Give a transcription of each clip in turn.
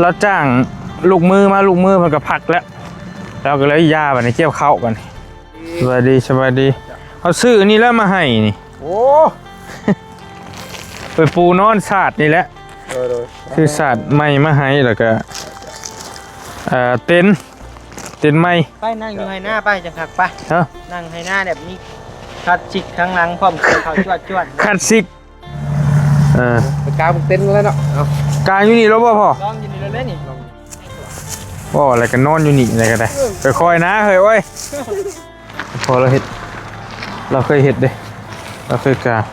เราจ้างลูกมือมันก็พักแล้วเราก็เลยยาแบบนี้เกี่ยวเข้ากันสวัสดีเขาซื้อนี่แล้วมาให้นี่โอ้ไปปูนอนศาสตร์นี่แหละคือศาสตร์ใหม่มาให้แล้วก็เต็นท์ใหม่ไปนั่งอยู่ให้หน้าไปจังคักไปนั่งให้หน้าแบบนี้คัดชิกข้างหลังพร้อมเขาจวดคัดซิกไปกางเต็นท์แล้วเนาะกางอยู่นี่แล้วพ่อลองอยู่นี่แล้วนี่พ่ออะไรกันนอนอยู่นี่อะไรกันได้ไปคอยนะเฮ้ยโอ้ยพอเราเคยเห็ดเด้เราเคยกาง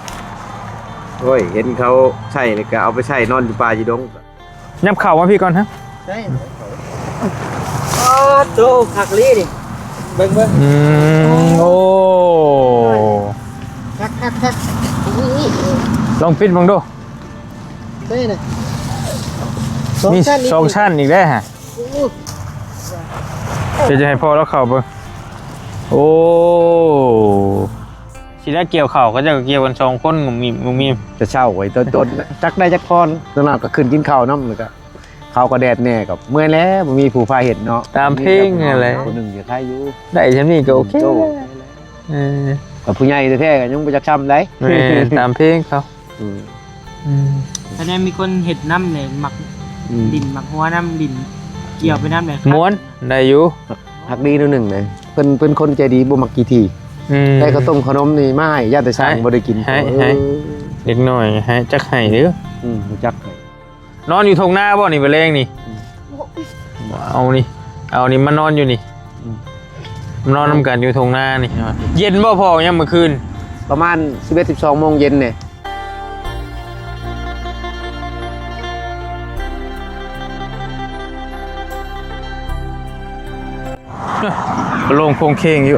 โอ้ยเห็นเขาใช่เลยก็เอาไปใช้นอนอยู่ป่าอยู่ดงยับเข่ามาพี่ก่อนฮะใช่โตขักลีดิเบิ่งโอ้คักลองปิดมึงดูได้เลยมี2 ชั้นอีกได้ฮะจะให้พ่อแล้วเข่าเบิ่งโอ้ทีแรกเกี่ยวเข่าก็จะเกี่ยวกัน2 คนงุมมีจะเช่าไว้ต้นจักได้จักพรตอนนั้นก็ขึ้นกินข้าวน้ำเลยก็ข้าวก็แดดแน่กับเมื่อยแล้วมันมีผู้พาเห็นเนาะตามเพลงอะไรคนหนึ่งอย่าใครอยู่ได้ฉันนี่ก็โอเคกับผู้ใหญ่แท้ๆยังไปจักช้ำได้ตามเพลงเขาแต่เนี่ยมีคนเห็ดน้ำเนี่ยหมักดินหมักหัวน้ำดินเกี่ยวไปน้ำเลยม้วนได้อยู่หักดีนิดหนึ่งเลยเป็นคนใจดีบ่มักกี่ทีได้ข้าวต้มขนมนี่มาให้ญาติสร้างบ่ได้กินให้เล็กน้อยให้จักให้หรือจักนอนอยู่ทงหน้าบ่นี่ไปเล่งนี่เอานี่มานอนอยู่นี่นอนน้ำกันอยู่ทงหน้านี่เย็นบ่พอยังเมื่อคืนประมาณ 11-12 โมงเย็นเนี่ยลงโคงเคงอยู่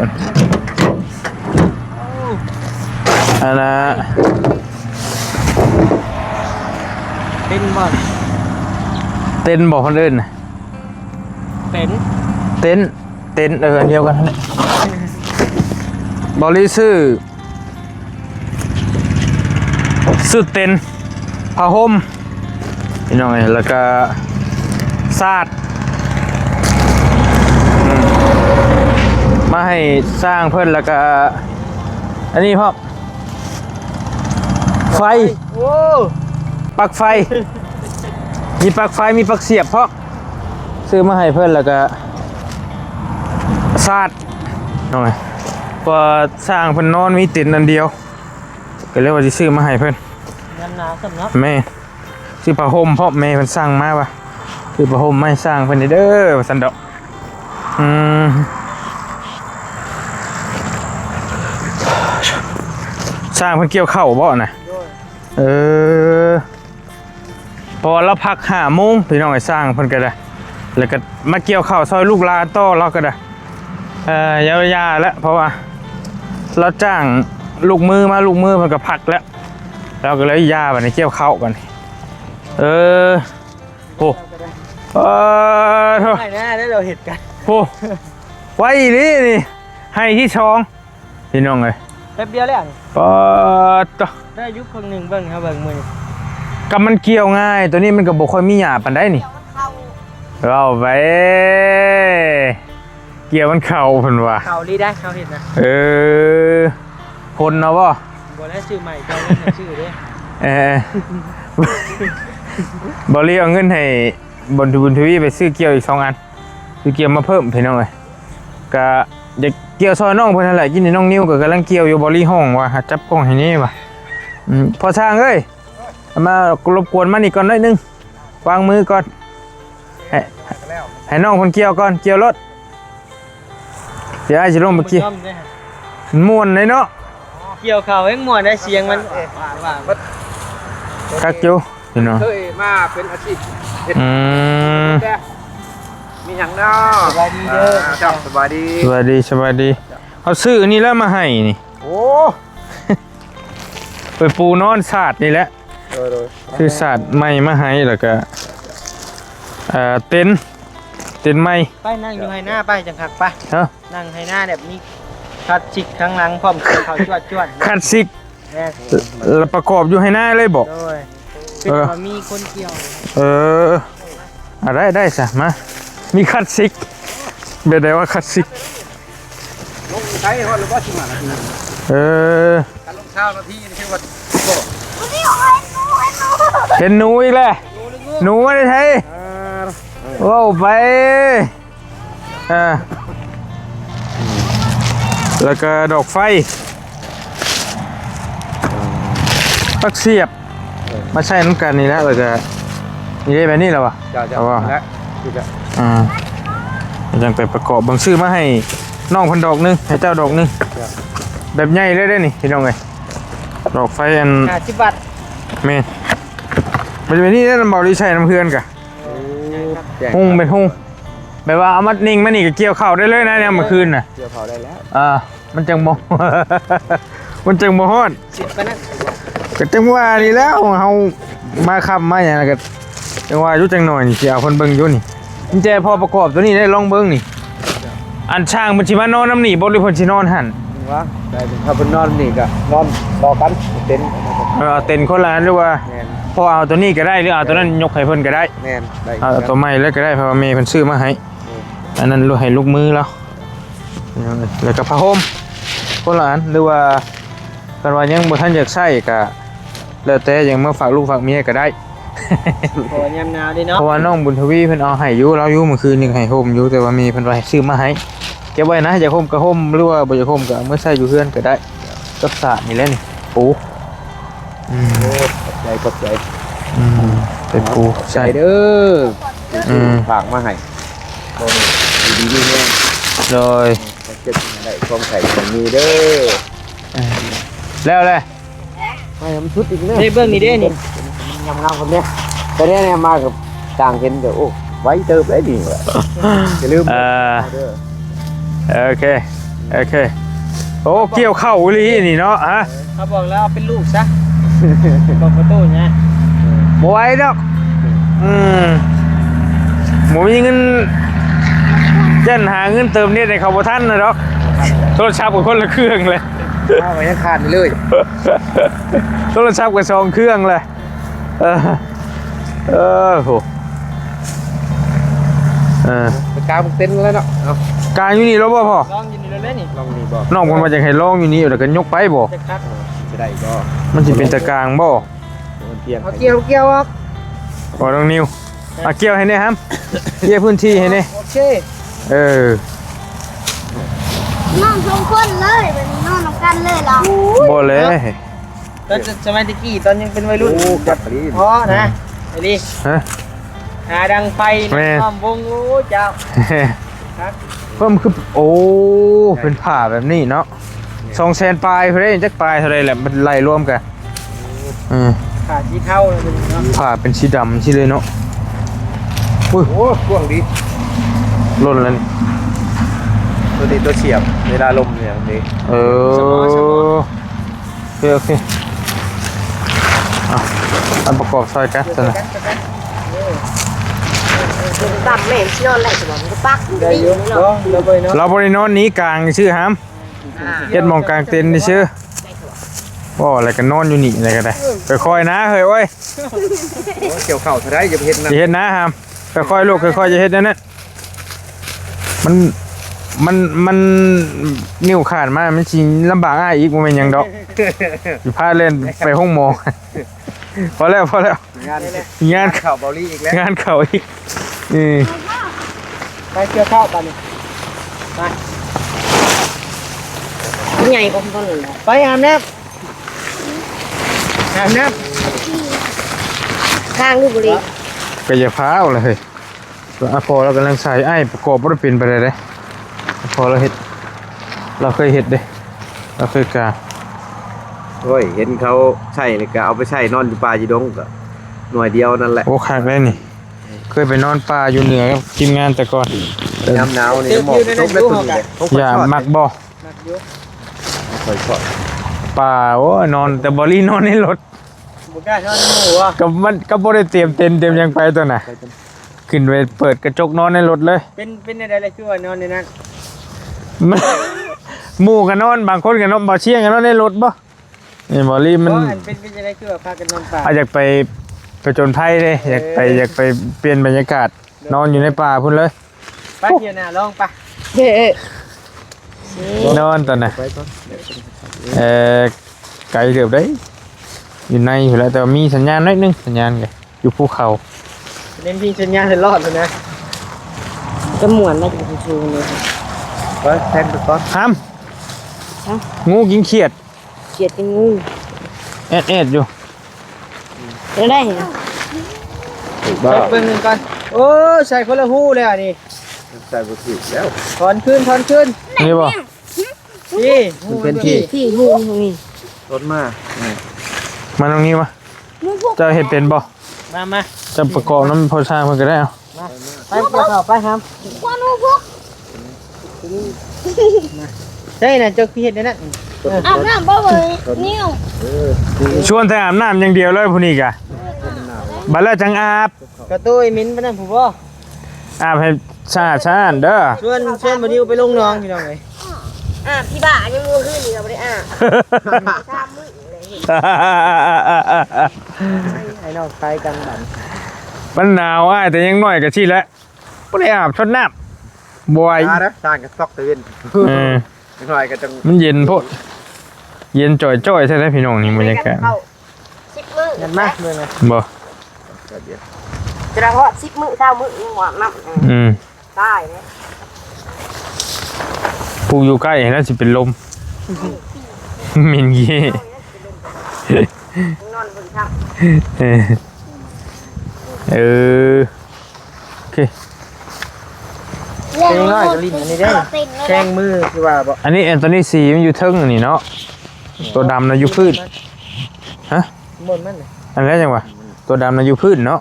อันนะเป็นบ่คนอื่นเต็นเดียวกันบริซื้อเต็นผ้าห่มนี่น้องไงแล้วก็ซาดมาให้สร้างเพิ่นแล้วก็อันนี้พ่อไฟปลั๊กไฟมีปลั๊กไฟมีปลั๊กเสียบพ่อซื้อมาให้เพิ่นแล้วก็ซาดน้องไงพอสร้างเพิ่นนอนมีเต็นท์อันเดียวก็เลยว่าจะซื้อมาให้เพิ่นแม่ซื้อผ้าห่มพ่อแม่เพิ่นสร้างมาว่ะซื้อผ้าห่มไม่สร้างเพิ่นเด้อว่าซั่นดอกสร้างเพิ่นเกี่ยวเข้าบ่น่ะพอเราพัก5 โมงพี่น้องไอ้สร้างเพิ่นก็ได้แล้วก็มาเกี่ยวเข้าซอยลูกลาต่อเราก็ได้ยาวๆแล้วเพราะว่าเราจ้างลูกมือมันก็พักแล้วเราก็เลยยาแบบนี้เกี่ยวเข้ากันโอ้ไม่แน่ได้เราเห็ดกันโอ้ไว้นี่ให้ที่ช่องพี่น้องเลยแป๊บเดียวเลยต่อได้ยุคคนหนึ่งเบิ่งครับเบิ่งมือกับมันเกี่ยวง่ายตัวนี้มันก็บ่ค่อยมีหยาปานได้นี่เราไปเกี่ยวมันเข่าเพิ่นว่าเข่าดีได้เข่าเห็ดนะคนเนาะบ่ได้ชื่อใหม่เจ้าชื่อเด้บ่เรียกเงินให้บนทวีไปซื้อเกี่ยวอีก2 อันซื้อเกี่ยวมาเพิ่มพี่น้องเลยก็อยากเกี่ยวซอยน้องเพิ่นนั่นแหละกินน้องนิ้วก็กำลังเกี่ยวอยู่บ่ลี่ห้องว่าจับกล้องให้นี่ว่ะพอช่างเอ้ยมารบกวนมานี่ก่อนหน่อยนึงวางมือก่อนให้น้องเพิ่นเกี่ยวก่อนเกี่ยวรถเดี๋ยวจะลงไปเกี่ยวม่วนเลยเนาะเกี่ยวข่าวให้ม่วนได้เสียงมันคักอยู่พี่น้องเคยมาเป็นอาชีพมีอย่างเนาะสบายดีเด้อสบายดีเขาซื้อนี่แล้วมาให้นี่โอ้ไปปูนอนศาสตร์นี่แหละคือศาสตร์ใหม่มาให้แล้วก็เต็นท์ใหม่ไปนั่งอยู่ให้หน้าไปจังคักไปนั่งให้หน้าแบบนี้คัดชิกข้างหลังพร้อมเขาจวดคัดซิกแล้วประกอบอยู่ให้หน้าเลยบอกเป็นว่ามีคนเกี่ยว ได้ซะมามีคลาสสิกเบ็ดได้ว่าคลาสสิก ลงใช้ฮอดหรือบ่สิมานาที การลงเช้านาทีนี่คือว่า เห็นหนูอีกแล้วหนูไม่ได้ใช้ว้าวไปแล้วก็ดอกไฟปักเสียบมาใช้น้ำกันนี่แล้วแล้วก็นี่ได้แบบนี้แล้ววะ จะแล้วคือจะ ยังไปประกอบบางชื่อมาให้น้องพันดอกนึงให้เจ้าดอกนึงแบบใหญ่เลยได้นี่พี่น้องไงดอกไฟอัน 50 บาท เมนมันจะเป็นนี่นั่นบอกดีใช่น้ำเพื่อนกะหุ่งเป็นหุ่งแบบว่าเอามานิ่งมานี่ก็เกี่ยวเข่าได้เลยนะเนี่ยเมื่อคืนน่ะ เกี่ยวเผาได้แล้ว มันจังโม มันจังโมฮอด สิบไปนะ ก็จังว่านี่แล้วเฮามาขับมาอย่างนั้นก็จังว่าอยู่จังหน่อยนี่สิเอาคนเบิ่งอยู่นี่กุญแจพอประกอบตัวนี้ได้ลองเบิ่งนี่อันช่างมันสิมานอนน้ำนี่บ่หรือเพิ่นสินอนหั่น ว่าได้ถ้าเป็นนอนนี่ก็นอนต่อกันเต็นท์ เต็นคนละอันหรือว่า แม่น พอเอาตัวนี้ก็ได้หรือเอาตัวนั้นยกให้เพิ่นก็ได้ แม่นได้ เอาตัวใหม่เลยก็ได้เพราะว่าเมย์เพิ่นซื้อมาให้อันนั้นลูกให้ลูกมือแล้วแล้วก็ผ้าห่มคนละอันหรือว่ากันว่ายังบ่ทันอยากใช้ก็แล้วแต่ยังมาฝากลูกฝากเมียก็ได้ โอ้ยามหนาวดิเนาะ เพราะว่าน้องบุญทวีเพิ่นเอาให้อยู่เราอยู่เมื่อคืนนี่ก็ให้ห่มอยู่แต่ว่ามีเพิ่นว่าให้ซื้อมาให้เก็บไว้นะอยากห่มก็ห่มหรือว่าบ่อยากห่มก็เอามื่อใส่อยู่เฮือนก็ได้กับสระนี่แหละนี่ปูขอบใจ เป็นปู ใส่ ใส่ เด้อฝากมาให้ดีๆแม่ เลย จะได้ความไข่มีเด้อ แล้วเลย ไม่ทำชุดอีกนะ นี่เบื้องนี้เด้นี่ ยำงามคนเนี้ยแต่เนี้ยมากับต่างเห็นเดี๋ยวโอ้ไว้เติมได้ดีว่ะอย่าลืม โอเคโอ้เกี่ยวเข้าอีหลีนี่เนาะฮะ เขาบอกแล้วเอาเป็นลูกซะบอกประตูเนี่ย บ่ไหวดอกบ่มีเงินยันหาเงินเติมเน็ตให้เขาบ่ทันนะดอกโทรศัพท์กับคนละเครื่องเลย เอาไว้ยังขาดเลย โทรศัพท์กับ2เครื่องเลยโหไปกางเต็นท์แล้วเนาะเอา กลางอยู่นี่แล้วบ่พ่อ ลองยินดีเลยนี่ ลองนี่บอก น้องมันมาจากให้ลองอยู่นี่แล้วก็ยกไปบ่ จะคัด จะได้ก็ มันสิเป็นตะกลางบ่ เพียง เอาเกี่ยวออก บ่น้องนิวเกี่ยวให้แน่ครับเกี่ยวพื้นที่ให้แน่ โอเค น้องทุกคนเลยเป็นน้องน้องกันเลยเหรอ บ่เลย ตอนสมัยตะกี้ตอนยังเป็นวัยรุ่น โอ้จัดดี พอนะไอ้ดิ ฮะ หาดังไฟล้อมวงโอ้เจ้าครับ เพิ่มคือโอ้เป็นผ่าแบบนี้เนาะ200,000ปลายเพิ่นจักปลายเท่าไรแหละมันไล่รวมกันขาดที่เท่าเลยเนาะ ผ่าเป็นสีดำสิเลยเนาะ โอ้กว้างดี ล่นแล้วนี่ ตัวนี้ตัวเฉียบเวลาลมเนี่ยนี่ โอเคอันประกอบซอยกันซะนะ ตับแม่ชิโนแหละจะบอกมันก็ปัก ได้ ดี เยอะ เนาะ เนาะเราไปเนาะ เราบริโนอนนี้กลางชื่อหามเฮ็ดหมองกลางเต็นท์นี่ชื่อว่าอะไรกันนอนอยู่นี่อะไรกันได้ค่อยๆนะเฮ้ยโอ้ย เกี่ยวเข่าเท่าไรจะไปเห็นนะ จะเฮ็ดนะหามค่อยๆลูกค่อยๆจะเฮ็ดนั่นน่ะมันนิ้วขาดมามันสิลำบากอ้ายอีกบ่แม่นหยังดอกสิพาเล่นไปห้องหมอพอแล้วงาน เข่าเบาลี่อีกแล้ว งานเขาอีก ไปเกี่ยวข้าวไปนี่ไป ใหญ่กว่าคนอื่น ไปอาบน้ำ ข้างลูกบุรี ก็อย่าพาเอาเลยเฮ้ยพอเรากำลังใส่ไอ้ประกอบบ่ได้เป็นไปเลยเด้พอเราเฮ็ดเราเคยเฮ็ดเด้เราเคยกา โอ้ยเห็นเขาใช่เลยก็เอาไปใช้นอนอยู่ป่าจีดงก็หน่วยเดียวนั่นแหละ โอ้คักได้นี่เคยไปนอนป่าอยู่เหนือกับทีมงานแต่ก่อน น้ำหนาวนี่หมอกตกได้ตุ่นเลย อย่ามักบ่ นักยุก คอยชอด ป่าโอ้นอนแต่บ่รีนอนในรถ บุกได้ชอบหมูอ่ะ ก็บ่ได้เตรียมเต็นท์เตรียมหยังไปตัวน่ะขึ้นไปเปิดกระจกนอนในรถเลย เป็นอะไรเลยคือว่านอนในนั้น หมู่กันนอนบางคนกันนอนบ่เชียงกันนอนในรถบ่นี่บ่รีมัน เป็นอะไรคือว่าพากันนอนป่า อาจจะไป ไปจนภัยเลยอยากไปเปลี่ยนบรรยากาศนอนอยู่ในป่าพุ่นเลย ไปเดี๋ยวน่ะลองไป เฮ้ย นอนตอนน่ะไกลเกือบได้อยู่ในอยู่แล้วแต่ว่ามีสัญญาณนิดนึงสัญญาณไงอยู่ภูเขา เล่นพี่สัญญาให้รอดเลยนะ จะหมวนมาจากชูเลย ไปแทงไปก่อน ห้ามงูกินเขียด เกลียดเป็นงู เอ็ดอยู่ จะได้เหรอ บ้า เบิ่งหนึงก่อนโอ้ใส่คนละหู้เลยอ่ะนี่ ใส่บุตรแล้ว ถอนขึ้น นี่บ่ นี่ มันเป็นที่ ที่งูตรงนี้ รถมา มาตรงนี้วะเจะเห็ดเป็นบ่ มา จะประกอบน้ำพอช่างมันก็ได้เอา ไปเกี่ยวข้าวไปครับ ควันงูพวก ใช่น่ะเจ้าพี่เฮ็ดได้นั่น อาบน้ำบ่เว้ยนิ้ว ชวนแต่อาบน้ำอย่างเดียวเลยผู้นี้กะบัดแล้วจังอาบ กระตุ้ยมิ้นปะนั่นผู้บ่ อาบให้ชาเด้อ ชวนบ่ดิวไปลงน้องพี่น้องเอ้ย พี่บ้ายังงูขึ้นอยู่ไม่ได้ชามมือเลย ให้น้องคล้ายกันบัด มันหนาวอ้ายแต่ยังน้อยก็ชิแล้วบ่ได้อาบชดน้ำบ่อย ตานะสร้างกับซอกตะเวน หน่อยก็จัง มันเย็นโพดเย็นจ่อยๆใช่ไหมพี่น้องนี่บรรยากาศ 10 มื้อ เห็นมั้ยเบิ่งอ่ะ บ่ จะได้เพราะ10 มื้อ20 มื้อยังหวานน้ำได้เลย ผู้อยู่ใกล้เห็นแล้วสิเป็นลมมินกี้ นอนบนช่าง เออโอเค เพลงน้อยก็ลิ้นอันนี้ได้แข้งมือคือว่าบ่ อันนี้แอนโทนีซีมันอยู่เทิงอันนี่เนาะตัวดำนะอยู่พื้นฮะ หมดมันน่ะ อันแรกจังวะตัวดำนะอยู่พื้นเนาะ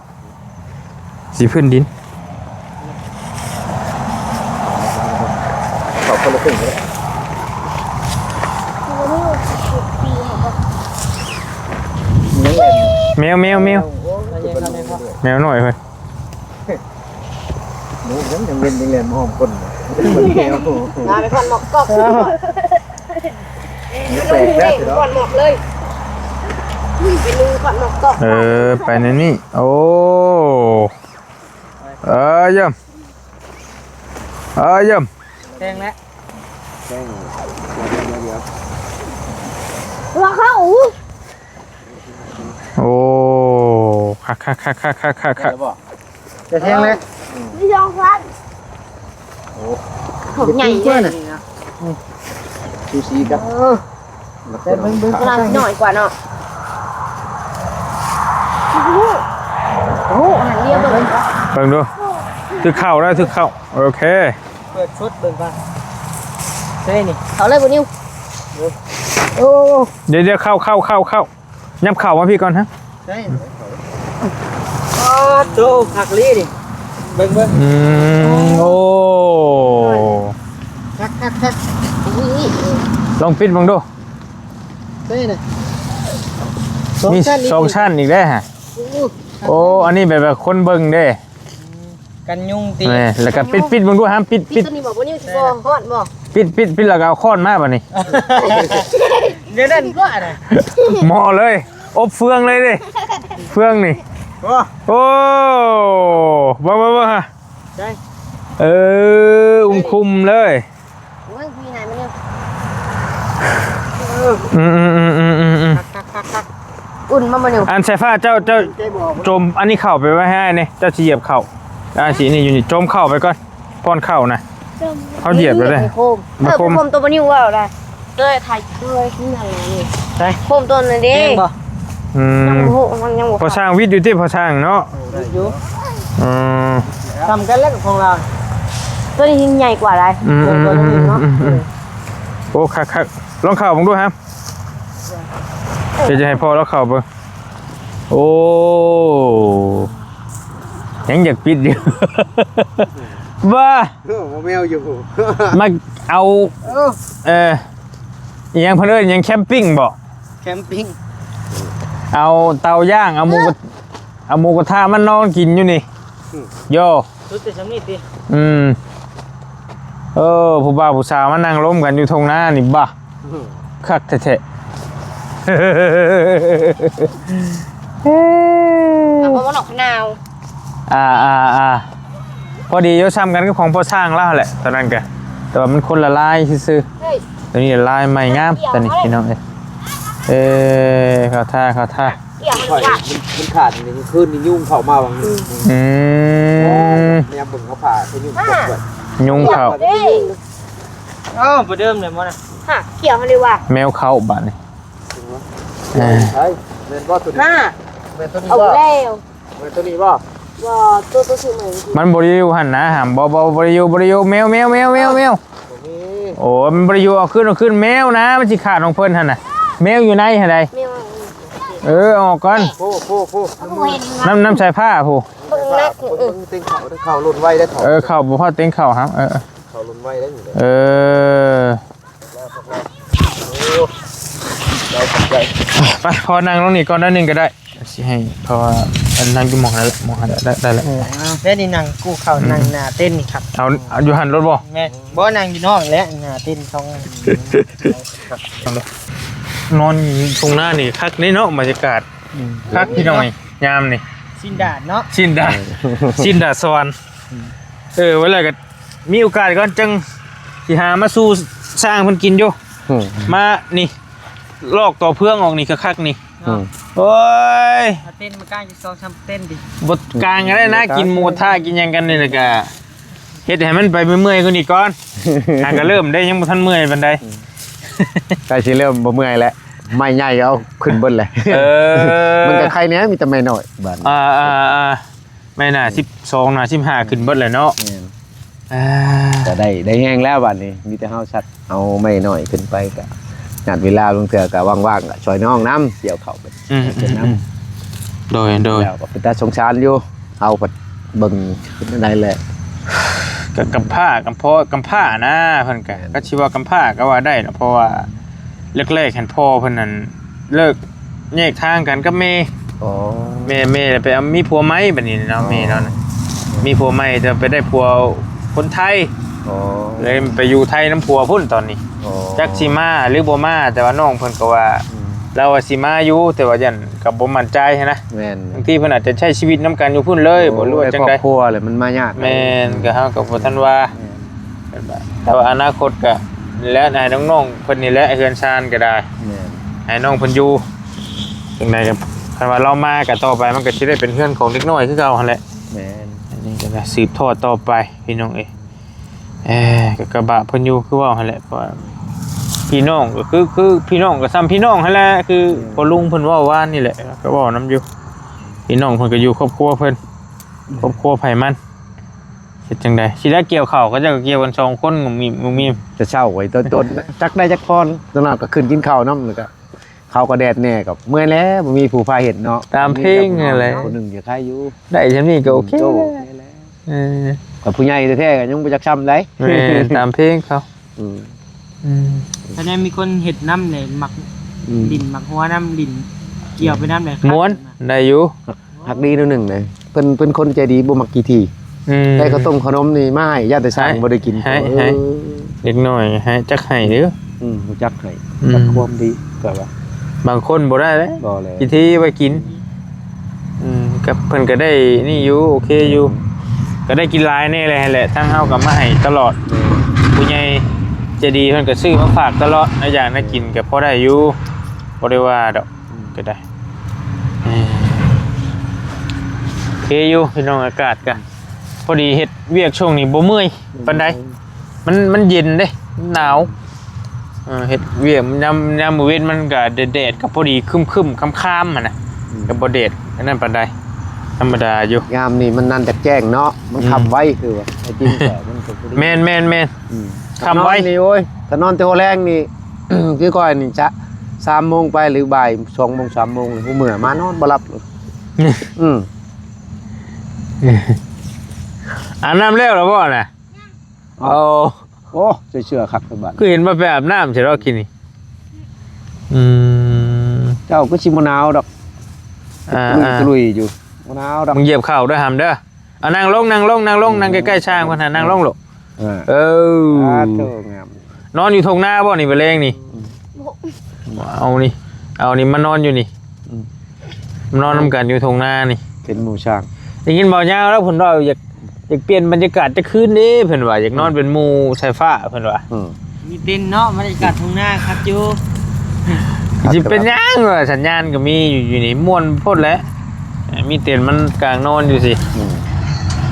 สีพื้นดิน ขอบคนละครึ่งก็ได้ แมว โอ้ยยังทำได้พอ แมวหน่อยเพิ่น หนูยังเว้นยังเรียนมองคนมันแก้ว ลาไปควันหมอกกอก นี่แปลกแล้วสิเนาะ ควันหมอกเลยไปลืมควันหมอกกอก ไปในนี่โอ้เยี่ยมเยี่ยม แข้งแล้ว แก้ง ว่าเข้า โอ้คัก จะแข้งแล้ว ไม่ยอมฟันผมใหญ่เลย ซูซีกับ แต่เบิ่ง ขนาดหน่อยกว่าเนาะโอ้โหหันเรียบเลย เบิ่งดูถึกเข่าได้ถึกเข่าโอเค เปิดชุดเบิ่งก่อนใช่นี่ เอาเลยบุนิว โอ้ เดี๋ยวเข้ายับเข่ามาพี่ก่อนฮะ ใช่อ๋อโตหักลีดิเบิ่ง โอ้ คัก ลองปิดมึงดู ใช่น่ะ มีสองชั้นอีกได้ฮะโอ้อันนี้แบบคนเบิ่งเด้ กันยุงตี นี่แล้วก็ปิดมึงดูฮะปิด ตัวนี้บอกบุนิวสิบ่ฮอดบ่ ปิดแล้วก็เอาค้อนมาบัดนี้ เดี๋ยวนั่นก็อะไร เหมาะเลยอบเฟืองเลยดิเฟืองนี่ โอ้ โอ้บ้าฮะ ใช่ คุมเลย โอ้ยคุยไหนมาเนี่ย คัก อุ่นมาบุนิว อันไฟฟ้าเจ้า ใจบอก จมอันนี้เข่าไปไว้ให้เนี่ยเจ้าจะเหยียบเข่าสีนี่อยู่นี่จมเข่าไปก่อนป้อนเข่านะเขาเหยียบแล้วเลย โคมโคมตัวบุนิวว่าอะไรเต้ยไทยเต้ยขึ้นอะไรนี่ ใช่ โคมตัวนั้นดิ เองบ่ ยังโหมันยัง พอช่างวิทย์อยู่ที่พอช่างเนาะ อยู่ อืม ทำกันแล้วกับของเรา ตัวนี้ใหญ่กว่าอะไร โอ้คักลองเข่าผมดูครับจะให้พอแล้วเข่าไปโอ้ยังอยากปิดอยู่ บ้า แมวอยู่ มาเอายังเพื่อนยังแคมปิ้งบ่ แคมปิ้ง เอาเตาย่างเอาหมูกระทะมันนอนกินอยู่นี่โย ชุดแต่ชั้นนี้ดิ ผู้บ่าวผู้สาวมานั่งล้มกันอยู่ตรงหน้านี่บ้าคักแท้ๆ เอา มันออกขนาว พอดีโยซ้ำกันกับของพ่อสร้างแล้วแหละตอนนั้นแกแต่ว่ามันคนละลายซื่อ เฮ้ย ๆตัวนี้ลายใหม่งามตอนนี้พี่น้องเข้าท่า เกี่ยวมัน ข่อย ว่า มันขาดนี่คืนนี่ยุ่งเข้ามาบางนี่ เนี่ยเบิ่งเขาผ่าเขายุ่งกดเบิด ยุงเข้า เฮ้ย อ้าวบ่เดิมเลยมั้งนะ ฮะเกี่ยวมันเลยว่า แมวเข้าบ้านนี่ ใช่เมนบ่ตัวนี้ น่า เมนตัวนี้ เอา บ่ แล้ว เมนตัวนี้บ่ ว่าตัวชื่อเหมือน มันบริยูหันนะหามบริยูแมว ตัวนี้ โอ้มันบริยูเอาขึ้นแมวนะมันสิขาดของเพิ่นหั่นน่ะแมวอยู่ในหั่นใด ไม่ว่า เอาออกก่อน โอ้ เขาเห็น น้ำใส่ผ้าผู้ เบิ่งนัก เบิ่งเต็งเขาได้เข้าลุ่นไว้ได้เถา เข้าบ่พอเต็งเข้าครับเข้าลุ่นไว้ได้อยู่เลย เราสนใจ ไปพอนั่งตรงนี้ก่อนด้านนึงก็ได้สิให้เพราะว่าอันนั่งอยู่มองนั่นแหละมองหันได้แล้ว แม่นี่นั่งกู้เข้านั่งหน้าเต้นนี่ครับ เอาอยู่หันรถบ่ แม่บ่นั่งอยู่นอกแล้วหน้าเต้นท้อง นอนอยู่ตรงหน้านี่คักนี่เนาะบรรยากาศคักพี่น้อยยามนี่ สินดาดเนาะ ชินดาสวรรค์เวลาก็มีโอกาสก่อนจังสิหามาสู่สร้างเพิ่นกินอยู่มานี่ลอกต่อเพื่องออกนี่คักๆนี่โอ้ย เต้นมากลางจะ2-3เต้นดิ บทกลางก็ได้นะกินหมูท่ากินหยังกันนี่แหละก็เฮ็ดให้มันไปเมื่อยๆกว่านี้ก่อนหาก็เริ่มได้ยังบ่ทันเมื่อยปานใด ใกล้สิเริ่มบ่เมื่อยแล้วไม่ใหญ่เอาขึ้นเบิ่นเลยมันก็ใครเนี้ยมีแต่ไม่น้อยบาด ไม่น่า12น่ะ15ขึ้นเบิดเลยเนาะ ก็ได้แห้งแล้วบาดนี้มีแต่เฮาชัดเอาไม่น้อยขึ้นไปก็งานเวลาลงเทื่อก็ว่างๆก็ช่วยน้องน้ำเกี่ยวเข้าไปเป็นน้ำ โดย แล้วก็เป็นตาสงสารอยู่เอาไปเบิ่งเป็นอะไรแหละ กำผ้นะเพิ่นก็สิว่ากำผ้าก็ว่าได้เนาะเพราะว่าแรกๆเห็นพ่อเพิ่นนั่นเลิกแยกทางกันกับแม่ อ๋อ แม่ไปเอามีผัวไหมบัดนี้เนาะแม่เนาะมีผัวไหมแต่ไปได้ผัวคนไทย อ๋อ เลยไปอยู่ไทยน้ำผัวพุ่นตอนนี้ อ๋อ จักสิมาหรือบ่มาแต่ว่าน้องเพิ่นก็ว่าเราว่าสิมาอยู่แต่ว่ายันก็บ่มั่นใจหั้นนะ แม่น บางทีเพิ่นอาจจะใช้ชีวิตนํกันอยู่พุ่นเลยบ่รู้ว่าจังได๋ ครอบครัวเลยมันมายาก แม่นก็เฮาก็บ่ทันว่าแต่ว่าอนาคตก็และให้น้องๆเพิ่นนี่แหละเฮือนชานก็ได้ แม่น ให้น้องเพิ่นอยู่จังไดก็คันว่าเรามาก็ต่อไปมันก็สิได้เป็นเฮือนของเด็กน้อยคือเก่าหั่นแหละ แม่น อันนี้ก็ได้สืบทอดต่อไปพี่น้องก็กระบะเพิ่นอยู่คือว่าหั่นแหละเพราะว่าพี่น้องก็คือพี่น้องก็ซ้ำพี่น้องหั่นแหละคือพ่อลุงเพิ่นเว้าว่านี่แหละก็เว้านํอยู่พี่น้องเพิ่นก็อยู่ครอบครัวเพิ่นครอบครัวไผมันเฮ็ดจังได๋สิได้เกี่ยวข้าวก็จะเกี่ยวกัน2คนงุมมี จะเช่าไว้ต้นๆจักได้จักพรตอนนั้นก็ขึ้นกินข้าวน้ำแล้วก็ข้าวก็แดดแน่กับเมื่อยแล้วบ่มีผู้พาเห็นเนาะ ตามเพลงอะไร คนหนึงจะใครอยู่ ได้ซำนี้ก็โอเค โต แล้ว กับผู้ใหญ่แท้ๆก็ยังบ่จักช้ำได้ แม่ตามเพลงเขา อืม ถ้าได้มีคนเห็ดน้ำเลยหมักดินหมักหัวน้ำดินเกี่ยวไปน้ำเลย ม้วนได้อยู่ ฮักดีนิดหนึงเลยเพิ่นเป็นคนใจดีบ่มักกี่ทีได้ข้าวต้มขนมนี่มาให้ญาติสร้างบ่ได้กิน ให้เด็กน้อยให้จักให้เด้อ รู้จักให้จักความดีก็ว่า บางคนบ่ได้เลย บ่เลย กี่ทีไปกินกับเพิ่นก็ได้นี่อยู่โอเคอยู่ก็ได้กินหลายแน่เลยแหละทั้งเฮากับมาให้ตลอดผู้ใหญ่ใจะดีเพิ่นก็ซื้อมาฝากตลอดนะอย่างน่ากินก็พอได้อยู่บ่ได้ว่าดอกก็ได้โอเคอยู่พี่น้องอากาศก็พอดีเฮ็ดเวียกช่วงนี้บ่เมื่อยปานใดมันเย็นเด้หนาวเฮ็ดเวียกยามมื้อเว้นมันก็แดดๆก็พอดีครึมๆค่ำๆน่ะก็บ่แดดอันนั้นปานใดธรรมดาอยู่ ยามนี่มันนั่นจักแจ้งเนาะมันทำไว้คือว่าไอ้จริงแต่มันก็บ่ได้ แม่นทำไว้ นี่โอ้ยถ้านอนแต่หัวแรงนี่ คือก่อนนี่จะ3 โมงไปหรือบ่าย2 โมง 3 โมงเลยผู้เมื่อมานอนบ่หลับอืม อาบน้ำแล้วหรอบ่น่ะโอ้ โอ้เชื่อคักคือบัด คือเห็นมาไปอาบน้ำใช่หรอกินนี่เจ้าก็สิบ่หนาวดอกลุยอยู่บ่หนาวดอก มึงเหยียบเข่าด้วยหำเด้อเอานั่งลงนั่งใกล้ๆช้างคนหานั่งลงลูกโธ่งาม นอนอยู่ทงหน้าบ่นี่ไปเลงนี่เอานี่มานอนอยู่นี่มานอนนำกันอยู่ทงหน้านี่ เป็นหมู่ช่าง ได้ยินบ่ยาวแล้วเพิ่นว่าอยากเปลี่ยนบรรยากาศจะคืนนี้เพิ่นว่าอยากนอนเป็นหมู่สายฟ้าเพิ่นว่า มีเต็นท์เนาะบรรยากาศทุ่งนาครับอยู่ สิเป็นหยังวะสัญญาณก็มีอยู่นี่ม่วนโพดแล้วมีเต็นท์มันกลางนอนอยู่สิ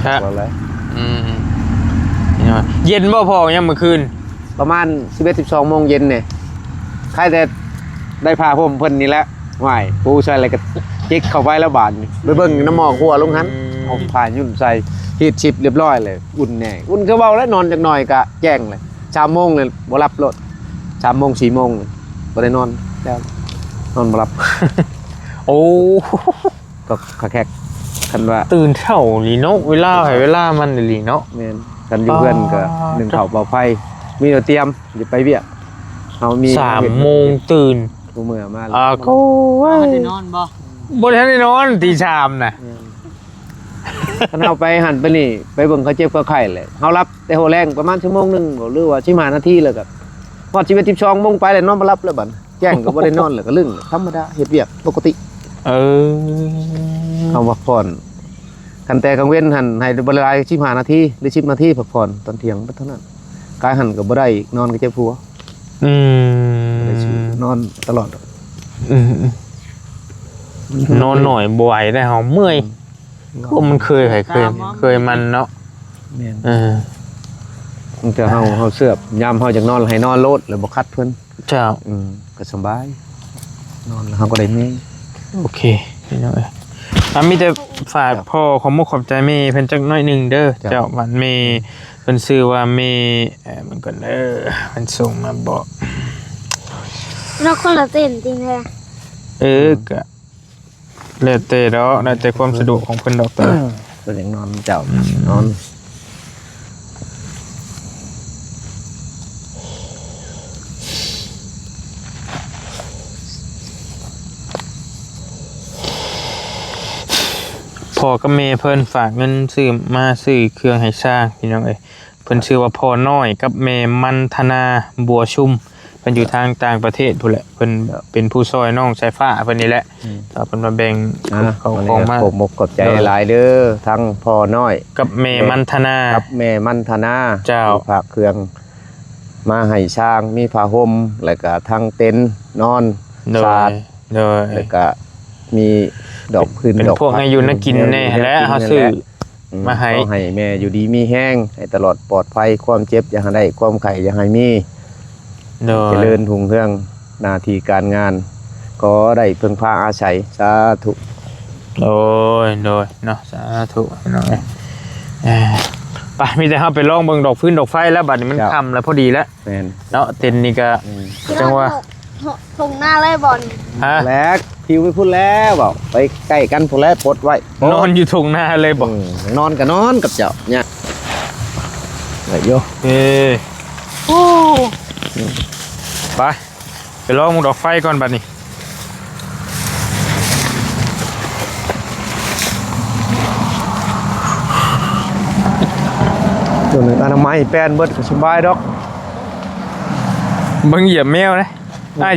ครับ บ่แล้ว เย็นบ่พอยังเมื่อคืน ประมาณ 11-12 โมงเย็นเนี่ยใครแต่ได้พาผมเพิ่นนี่แหละไหวปูใส่อะไรก็จิกเข้าไปแล้วบาดนี่ไปเบิ่งน้ำหมอกหัวลงหันเอาผ่านยุ่นใส่ฮีดชิปเรียบร้อยเลยอุ่นแน่อุ่นคือเบาแล้วนอนจักหน่อยก็แจ้งเลย3 โมงเลยบ่รับรถ3 โมง 4 โมงเลยบ่ได้นอนแล้วนอนบ่รับ โอ้ ก็แขกคันว่า ตื่นเช้าลีเนาะเวลาให้เวลามันลีเนาะ แม่นกันอยู่เพื่อนก็หนึ่งเขาเป่าไฟมีแต่เตรียมอย่าไปเวียกเฮามี 3 โมงตื่น กูมื้อมาแล้ว ก็ว่า บ่ได้นอนบ่ บ่ทันได้นอนตี 3น่ะ คันเอาไปหันไปนี่ไปเบิ่งเขาเจ็บเขาไข้เลยเฮารับแต่โหแรงประมาณชั่วโมงนึงบ่หรือว่า15 นาทีแล้วก็พอชีวิต12 โมงไปแล้วนอนบ่หลับแล้วบัดแจ้งก็บ่ได้นอนแล้วก็ลึงธรรมดาเฮ็ดเวียกปกติ เออ เอาพักผ่อนคันแต่กลางเว้นหันให้เวลา15 นาทีหรือ10 นาทีพักผ่อนตอนเที่ยงเท่านั้นกายหันก็บ่ได้อีกนอนก็เจ็บหัวบ่ได้สู้นอนตลอด นอนหน่อยบ่ไหวได้เฮาเมื่อยก็มันเคยมันเนาะ แม่น เ แต่เฮาเสือบยามเฮาจักนอนให้นอนโลดแล้วบ่คัดเพิ่น เจ้า ก็สบายนอนแล้วเฮาก็ได้มี โอเคพี่น้องมีแต่ฝากพ่อขอมุกขอบใจเมย์เพิ่นจักหน่อยหนึงเด้อเจ้าวันเมย์เพิ่นชื่อว่าเมย์มันก่อนเพิ่นส่งมาบอก เราคนละเต้นจริงแท้ ก็แล้วแต่เนาะแล้วแต่ความสะดวกของเพิ่นดอกเตอร์ เพิ่นยังนอนเจ้านอน พ่อกับเมย์เพิ่นฝากเงินซื้อมาซื้อเครื่องให้สร้างพี่น้องเพิ่นชื่อว่าพ่อน้อยกับเมย์มันธนาบัวชุ่มเพิ่นอยู่ทางต่างประเทศพุ่นแหละเพิ่นเป็นผู้ซอยน้องสายฟ้าเพิ่นนี่แหละเพิ่นมาแบ่งเขาของมา ขอบมกขอบใจหลายเด้อทั้งพ่อน้อย กับเมย์มันธนา กับแม่มันธนา เจ้า ฝากเครื่องมาให้ช้างมีผ้าห่มแล้วก็ทั้งเต็นท์นอน โด สาย ด โดย แล้วก็มีดอกพื้น เป็น ดอก พวกให้อยู่นักกินแน่และเฮาซื้อ มาให้ ขอให้แม่อยู่ดีมีแห้งให้ตลอดปลอดภัยความเจ็บอย่าให้ได้ความไข้อย่าให้มี โดย เจริญรุ่งเรืองหน้าที่การงานก็ได้เพิ่งพาอาศัยสาธุ โดยเนาะสาธุพี่น้องไปมีแต่เฮาไปลองเบิ่งดอกพื้นดอกไฟแล้วบัดนี้มันค่ำแล้วพอดีแล้ว แม่น เนาะเต็นนี่ก็จังว่า ทงหน้าเลยบอล ฮะ แล้วพิวไปพูดแล้วบอกไปใกล้กันพูดแล้วปลดไว้ นอนอยู่ตรงหน้าเลยบอก นอนกับนอนกับเจ้าเนี่ยไหนโย โอ้ไปลองดอกไฟก่อนบัดนี้ ตัวหนึ่งอนามัยแปลนเบิดก็สบายดอก เบิ่งเหยียบแมวนะ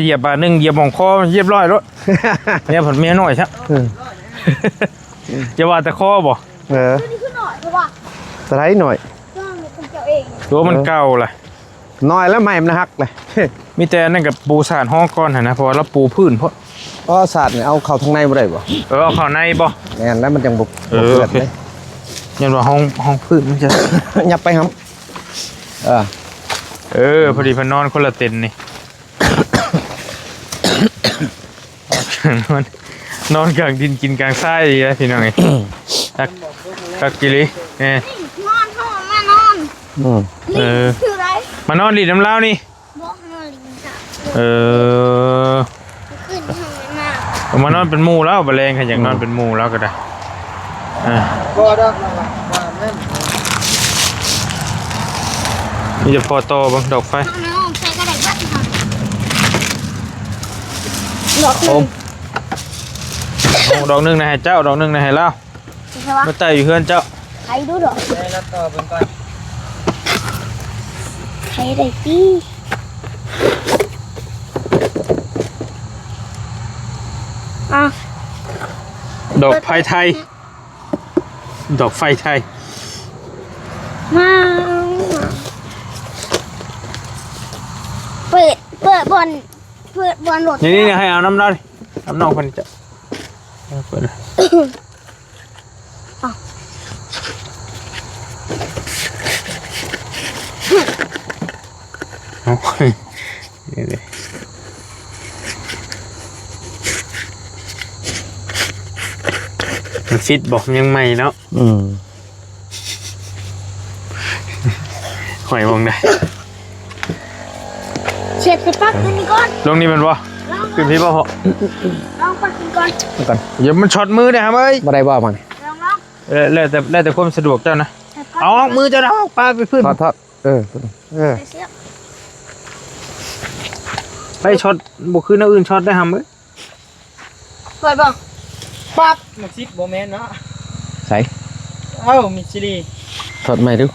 เหยียบหนึ่งเหยียบหมองคอเหยียบร้อยรถเนี่ยผลแมวหน่อยใช่จะว่าแต่คอบ่ นี่คือหน่อยเพราะว่า สไลด์หน่อย จ้างเป็นเจ้าเอง ตัวมันเก่าเลย น้อยแล้วไม่มันหักเลย มีแต่นั่นกับปูสานห้องก้อนนะเพราะว่าเราปูพื้นเพราะ ก็ศาสตร์เนี่ยเอาเข้าทางในบ่ได้บ่ เอาเข้าในบ่ แม่นแล้วมันจังบุก เออ เกิดเลย ยันว่าห้องพื้นมันจะ ยับไปครับพอดีพนอนคนละเต็นนี่ นอนกลางดินกินกลางทรายดีนะพี่น้องไงกักกิรินอนห้องแม่นอน คืออะไร มานอนดีน้ำเล้านี่ บอกนอนลิงจ้ะ ขึ้นห้องแม่ มานอนเป็นหมู่แล้วบะเลงใครอยากนอนเป็นหมู่แล้วก็ได้ ก็ได้ว่าแม่น นี่จะพอโตบังดอกไฟ น้องใช้กระดาษบัตรค่ะหลอก ดอกนึงนะให้เจ้าดอกนึงนะให้เล่า ใช่ปะ มาไต่อยู่เพื่อนเจ้า ใครดูดอก ได้รับต่อเบิ่งก่อน ใครได้ปีอ่ะ ดอกไผ่ไทย ดอกไฟไทย มาเปิดบอลรถ นี่ให้เอาน้ำน้องคนจะเปิดเอามันฟิตบอกยังใหม่เนาะหอยวงได้ เช็ดสปักขึ้นนี่ก่อน ลงนี่มันวะขึ้นพี่ป่ะเหรอ ลองปักขึ้นก่อน ก่อน อย่ามันช็อตมือเนี่ยครับเอ้ย บ่ได้บ่มัน ลอง แล้วแต่ความสะดวกเจ้านะ เอาออกมือเจ้านะออกปลาไปพื้น ทอดเออ ไปเสียบ ไปช็อตบุกขึ้นเอาอื่นช็อตได้ทำเอ้ย เปิดบ่ ปั๊บมันซิปโมเมนต์เนาะ ใส่ เอ้ามีซิลี ทอดใหม่ดู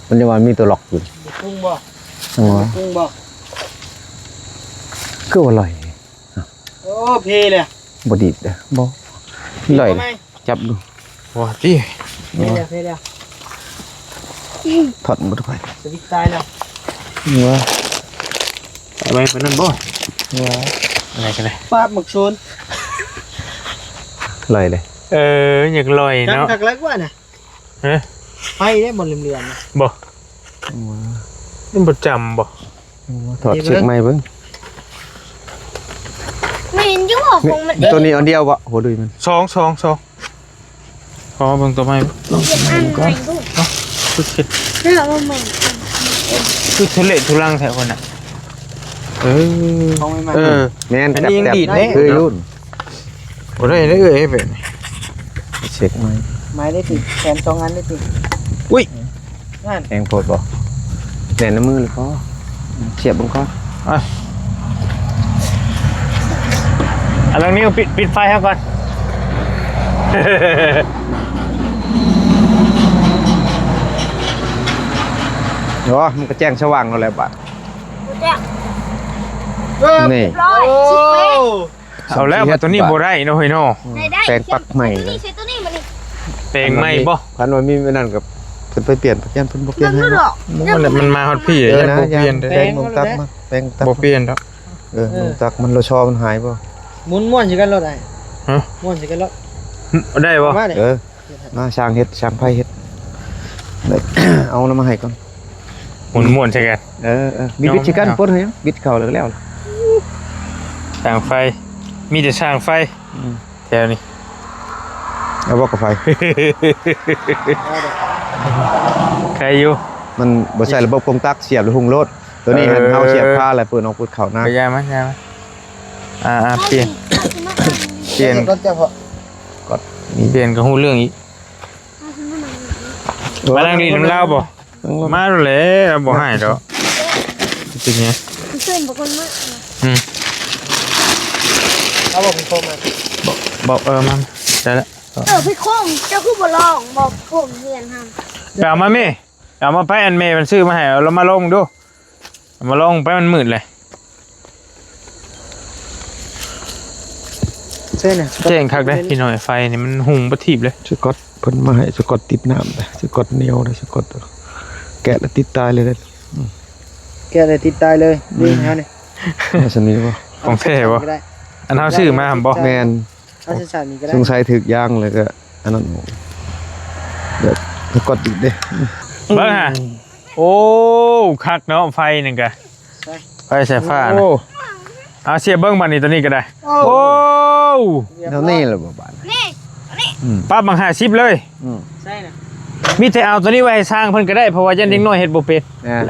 มันจะว่ามีตัวล็อกอยู่ ปรุงบ่ จังหวะ ปรุงบ่ คืออร่อย โอ้เพเลย บ่ดีดเด้อบ่อร่อยจับดู ว้าที่ เพเลย ทอดบ่ทุกไป สวิตตายแล้ว ว่า ไปนั่นบ่อะไรกันเลย ปั๊บหมึกชน อร่อยเลย อยากลอย จัง เนาะ คักแล้วกว่าน่ะ ฮะ ไฟได้หมดเรือนๆนะ บ่นี่ประจำบ่ ถอดเชือกใหม่เบิ่ง ไม่เห็นยุ่งของมันเอง ตัวนี้อันเดียวบ่หัวดุยมัน สองขอเบิ่งตัวใหม่ เก็บอันใหม่ดู คือคิด เรื่องว่าใหม่ คือทุเรศทุรังแถวคนน่ะของไม่มา แม่น อันนี้ยังดีด แ เนี่ย คือรุ่น บ่ได้เลยแบบนี้ เช็คใหม่ ไม้ได้ติดแขนสองอันได้ติด อุ้ย นั่น แองโพดบ่แน่นน้ำมือหรือก็เสียบบังก่อน อันนี้ปิดไฟให้ก่อน เดี๋ยวมันก็แจ้งสว่างแล้วแหละบัด นี่ ร้อยสิบเอ็ด เอาแล้วตัวนี้บ่ได้เนาะเฮ้ยเนาะ ได้ แปลงปักใหม่ ตัวนี้ใช้ตัวนี้มันนี่ แปลงใหม่บ่ พันว่ามีนั่นกับเพิ่นไปเปลี่ยนเพิ่นบ่เปลี่ยนให้ มัน เนาะ หรอก มันมาฮอดพี่ยังบ่เปลี่ยนเด้ แปลงลงตักมาแปลงตัก บ่เปลี่ยนแล้ว ลงตักมันโลชอมันหายบ่ หมุนม้วนสิกันรถไอ้ ฮะ ม้วนสิกันรถ ได้บ่ มาเด้ มาช่างเฮ็ดช่างไผเฮ็ดได้ เอาน้ำมาให้ก่อน หมุนม่วนใช่กัน บิดสิกันปนให้บิดเข้าแล้วก็แล้ว ช่างไฟมีแต่ช่างไฟแถวนี้ เอาบ่กับไฟ ใครอยู่ มันบ่ใช่ระบบกงตักเสียบหรือหุงโลดตัวนี้เฮาเสียบผ้าแล้วเปิดออกเปิดเข้าหน้า ไปยามั้ยเปลี่ยน เปลี่ยน รถจะพอ เปลี่ยนกับฮู้เรื่องอีกมานั่งดีน้ำลาวบ่มาดูแลบ่ให้ดอกจริงไง เพื่อนบอกคนมา เอาบอกผมโทรมา บอกมันได้แล้ว พี่โค้งเจ้าคือบ่ลองบอกโค้งเฮียนฮะ เอามาแม่เอามาไปอันแม่มันซื้อมาให้เอาแล้วมาลงดูเอามาลงไปมันมืดเลย ใช่น่ะ แจ้งคักได้พี่หน่อยไฟนี่มันหุงบ่ทีบเลย สกอตเพิ่นมาให้สกอตติดน้ำได้สกอตเหนียวได้สกอตแกะแล้วติดตายเลยเด้ แกเลยติดตายเลยนี่ฮะนี่ สนิทบ่ ของแท้บ่อันเฮาซื้อมาหั่นบ่ แม่น เอาสารนี่ก็ได้ สงสัยถึกย่างเลยก็อันนั้นเดี๋ยวสกอตติดเด้ เบิ่งฮะโอ้คักเนาะไฟนี่ก็ไฟสายฟ้านะเอาเสียบเบิ่งบัดนี้ตัวนี้ก็ได้โอ้ เท่านี้แหละบ่บาด นี่ ป้าบัง50เลย ใช่น่ะ มีแต่เอาตัวนี้ไว้ให้สร้างเพิ่นก็ได้เพราะว่ายันเด็กน้อยเฮ็ดบ่เป็น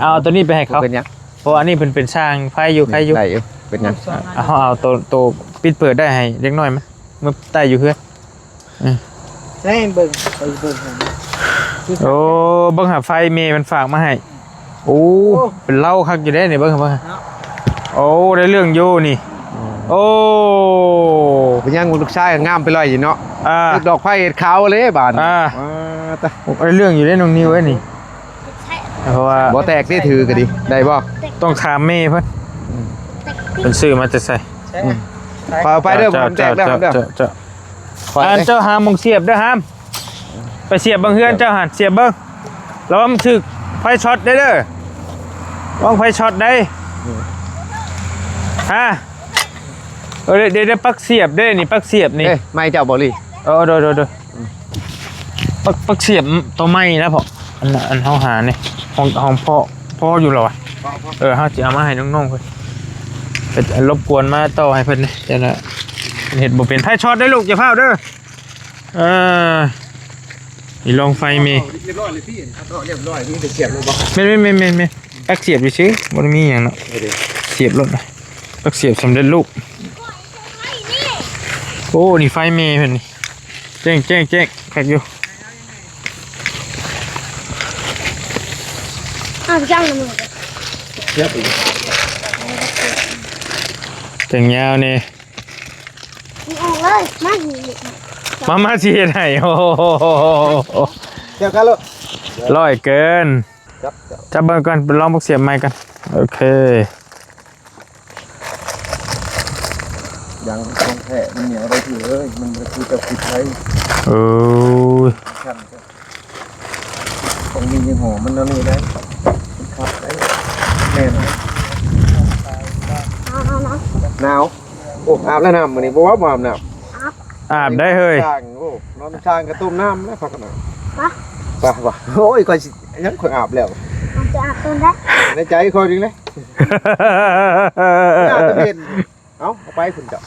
เอาตัวนี้ไปให้เขา เป็นหยัง เพราะอันนี้เพิ่นเป็นสร้างไฟอยู่ใครอยู่ ได้อยู่เป็นหยัง เอาตัวปิดเปิดได้ให้เด็กน้อยมั้ยมันใต้อยู่เฮือน ใช่เบิ่งไปเบิ่ง โอ้เบิ่งหาไฟเมย์มันฝากมาให้โอ้เป็นเหล้าคักอยู่ได้นี่เบิ่งหาโอ้ได้เรื่องอยู่นี่โอ้ เป็นหยังลูกชายงามไปเลยอยู่เนาะ อ่า ดอกไผ่เห็ดขาวเลยบาด ได้เรื่องอยู่ได้น้องนิวไอ้นี่เพราะว่า บ่แตกได้ถือก็ดิได้บ่ ต้องถามเมย์เพิ่นเป็นซื้อมาจะใส่ ใช่น่ะ พาไปเด้อผมแตกแล้วเด้อ จะ อันเจ้าหามงเสียบเด้อหามไปเสียบบางเฮือนเจ้าหันเสียบเบิ้งแล้วมันถึกไฟช็อตได้เด้อวางไฟช็อตได้ฮะเดี๋ยวปักเสียบได้นี่ปักเสียบนี่ เอ้ยไม่เจ้าบ่ลี่ โดยปักเสียบตัวไม้นะพ่ออันเฮาหานี่ของพ่ออยู่แล้ววะเฮาสิเอามาให้น้องๆเพิ่นเป็นรบกวนมาต่อให้เพิ่นนี่จังได๋เฮ็ดบ่เป็นไฟช็อตได้ลูกอย่าพลาดเด้อนี่ลองไฟมี เรียบร้อยเลยพี่เรียบร้อยพี่เสียบลงบ่ ไม่ปักเสียบไปซื้อบ่ได้มีหยังเนาะเสียบรถนะปักเสียบสำเร็จรูปโอ้นี่ไฟเมย์เพิ่นนี่แจ้งแขกอยู่ จ้างมือ เรียบอีก แต่งยาวนี่ ออกเลยมาสิเฮ็ดให้โอ้โห เดี๋ยวกันลูก ร้อยเกิน ครับ จับเบิ่งก่อนไปลองปักเสียบใหม่กันโอเค ยังต้องแท้มันเหนียวได้ถือเอ้ยมันคือจะผิดไว้ โอ้ย ขั้นต้องมียังหอมันนั่นนี่ได้ครับได้แน่นอน เอาเนาะ หนาวโอ้อาบแล้วน้ำมื้อนี้บ่ว่าบ่อาบน้ำ อาบได้เฮ้ย ช่างโอ้นอนช่างกระตุ้มน้ำแล้วพักกันหน่อย ปะ ป่ะโอ้ยก่อนยังค่อยอาบแล้ว มันจะอาบต้นได้ ในใจค่อยดึงเลยน่าจะเป็นเอาไปคุณเจ้า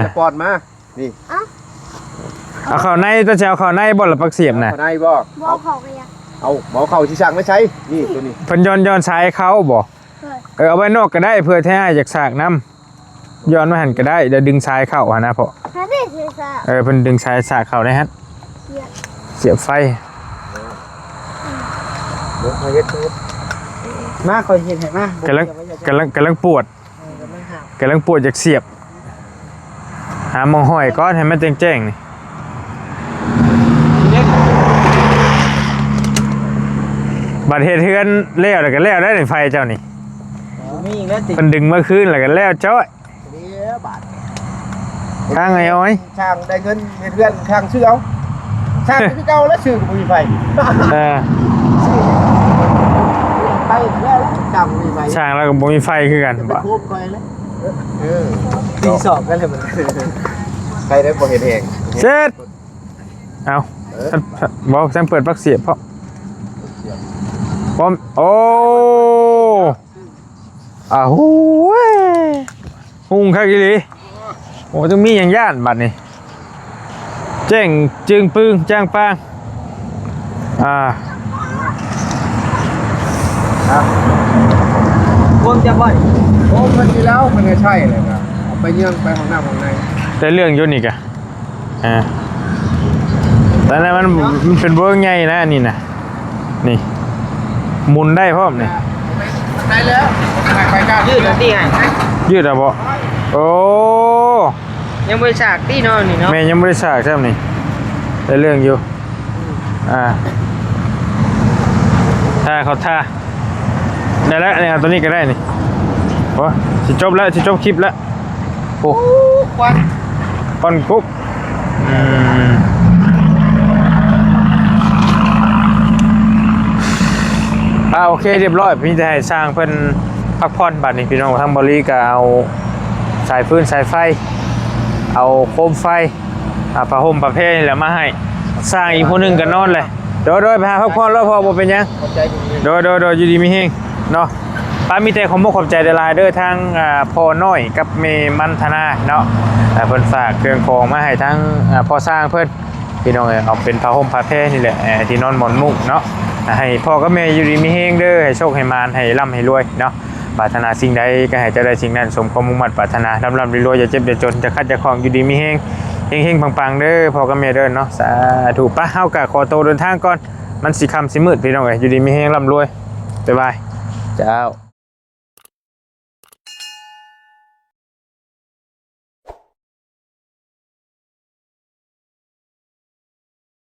จะปอดมานี่ เอาเข้าในตัวเจ้าเข้าในบ่ละปักเสียบน่ะ เอาได้บ่ บอกเขาไปยัง เอาหมอเข่าที่สั่งไม่ใช้นี่ตัวนี้ เพิ่นย้อนสายเขาบ่เอาไว้นอกก็ได้เพื่อแท้อยากสากน้ำย้อนมาหันก็ได้เดี๋ยวดึงสายเข้านะพ่อ ถ้าได้เสียสะ เพิ่นดึงสายสากเข้าได้ฮะเสียบไฟ เดี๋ยวคอยเฮ็ดมาคอยเห็นให้มาก ำลังปวดกำลังปวดจากเสียบหาหมองห้อยก้อนให้มันแจ้งๆนี่บัดเฮ็ดเฮือนแล้วก็แล้วได้ไฟเจ้านี่ มีอีกแล้วติ มันดึงเมื่อคืนแล้วก็แล้วจ้อย บาท ข้างไงอ้อย ช่างได้เงินเพื่อนช่างซื้อเอาช่างคือเก่าแล้วซื้อกับมีไฟ ไปแล้วช่างมีไฟ ช่างแล้วก็บ่มีไฟคือกัน ไป บ่ คูบไปแล้ว ตีสอบกันเลยมัน ใครได้บ่เห็นเอง เสร็จเอาบอกฉันเปิดปลั๊กเสียบเพราะผมโอ้หูยหุงคักอีหลีโอ้ต้องมีอย่างย่านบัดนี่แจ้งจึงปึงจ้างปางคนจะบ่อย โอ้มันที่แล้วมันก็ใช่เลยครับเอาไปเยื่องไปของหน้าของใน ได้เรื่องอยุ่นี่กะแต่นั้นมันเป็นเวิร์กไงนะนี่นะนี่หมุนได้พร้อมนี่ ได้แล้วไปก้าว ยืดแล้วตีไง ยืดอ่ะบ่โอ้ ยังไม่ฉากตีนอนนี่เนาะ แม่ยังไม่ได้ฉากใช่ไหมนี่ได้เรื่องอยู่ท่าเขาท่าได้แล้วเนี่ยตัวนี้ก็ได้นี่โอ้สิจบแล้วสิจบคลิปแล้วโอ้ควันกุ๊บโอเคเรียบร้อยพี่จะให้สร้างเพิ่นพักผ่อนบัดนี้พี่น้องทั้งบริก็เอาสายฟืนสายไฟเอาโคมไฟผ้าห่มผ้าเพนี่แหละมาให้สร้างอีกคนนึงก็นอนเลยโดยไปหาพักผ่อนแล้วพอบ่เป็นยังโดยอยู่ดีมีเฮงเนาะป้ามีแต่ขอบใจหลายๆเด้อทางพ่อน้อยกับเมมันธนาเนาะเพิ่นฝากเครื่องของมาให้ทั้งพ่อสร้างเพิ่นพี่น้องเอาเป็นผ้าห่มผ้าเพนี่แหละที่นอนหมอนมุ้งเนาะให้พ่อกับแม่อยู่ดีมีเฮงเด้อให้โชคให้มานให้ร่ำให้รวยเนาะปรารถนาสิ่งใดก็ให้เจ้าได้สิ่งนั้นสมความมุ่งมั่นปรารถนาร่ำรวยอย่าเจ็บอย่าจนจะคัดจะคลองอยู่ดีมีเฮงเฮงปังๆเด้อพ่อกับแม่เด้อเนาะสาธุป้าเฮากะขอตัวเดินทางก่อนมันสิค่ำสิมืดพี่น้องเอ้ยอยู่ดีมีเฮงร่ำรวยบ๊ายบายเจ้า